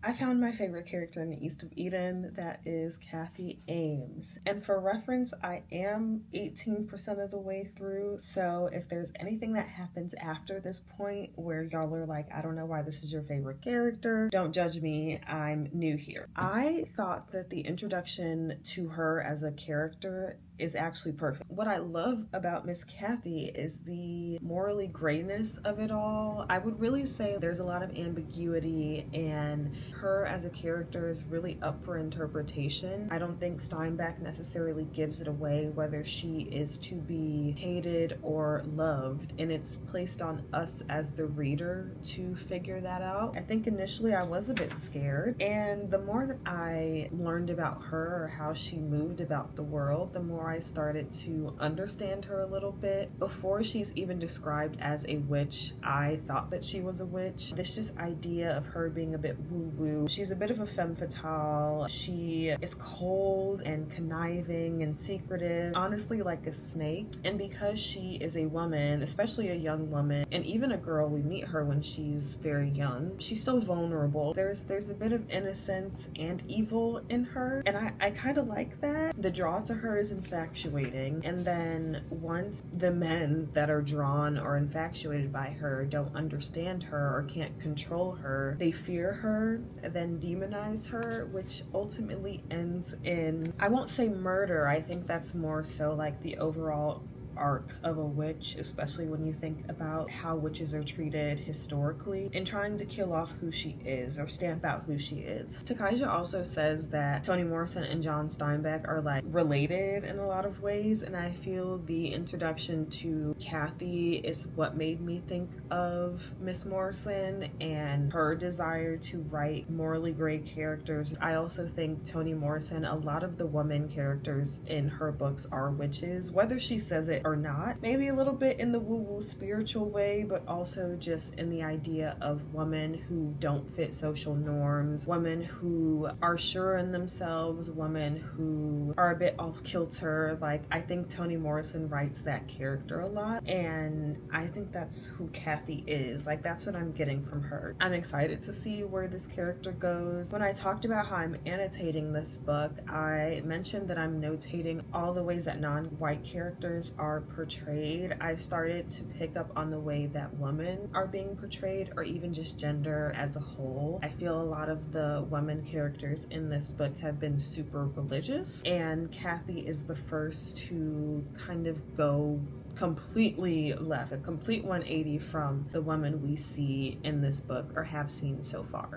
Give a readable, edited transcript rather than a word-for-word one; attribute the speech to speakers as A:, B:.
A: I found my favorite character in East of Eden. That is Kathy Ames. And for reference, I am 18% of the way through, so if there's anything that happens after this point where y'all are like, I don't know why this is your favorite character, don't judge me, I'm new here. I thought that the introduction to her as a character is actually perfect. What I love about Miss Kathy is the morally grayness of it all. I would really say there's a lot of ambiguity, and her as a character is really up for interpretation. I don't think Steinbeck necessarily gives it away whether she is to be hated or loved, and it's placed on us as the reader to figure that out. I think initially I was a bit scared, and the more that I learned about her or how she moved about the world, the more I started to understand her a little bit. Before she's even described as a witch, I thought that she was a witch. This just idea of her being a bit woo-woo. She's a bit of a femme fatale. She is cold and conniving and secretive, honestly like a snake. And because she is a woman, especially a young woman, and even a girl, we meet her when she's very young, she's still vulnerable. There's a bit of innocence and evil in her, and I kind of like that. The draw to her is infatuating, and then once the men that are drawn or infatuated by her don't understand her or can't control her, they fear her, then demonize her, which ultimately ends in, I won't say murder, I think that's more so like the overall arc of a witch, especially when you think about how witches are treated historically, in trying to kill off who she is or stamp out who she is. Takaija also says that Toni Morrison and John Steinbeck are like related in a lot of ways, and I feel the introduction to Kathy is what made me think of Miss Morrison and her desire to write morally gray characters. I also think Toni Morrison, a lot of the woman characters in her books are witches, whether she says it or not. Maybe a little bit in the woo-woo spiritual way, but also just in the idea of women who don't fit social norms, women who are sure in themselves, women who are a bit off kilter. Like, I think Toni Morrison writes that character a lot, and I think that's who Kathy is. Like, that's what I'm getting from her. I'm excited to see where this character goes. When I talked about how I'm annotating this book, I mentioned that I'm notating all the ways that non-white characters are portrayed. I've started to pick up on the way that women are being portrayed, or even just gender as a whole. I feel a lot of the women characters in this book have been super religious, and Kathy is the first to kind of go completely left, a complete 180 from the woman we see in this book or have seen so far.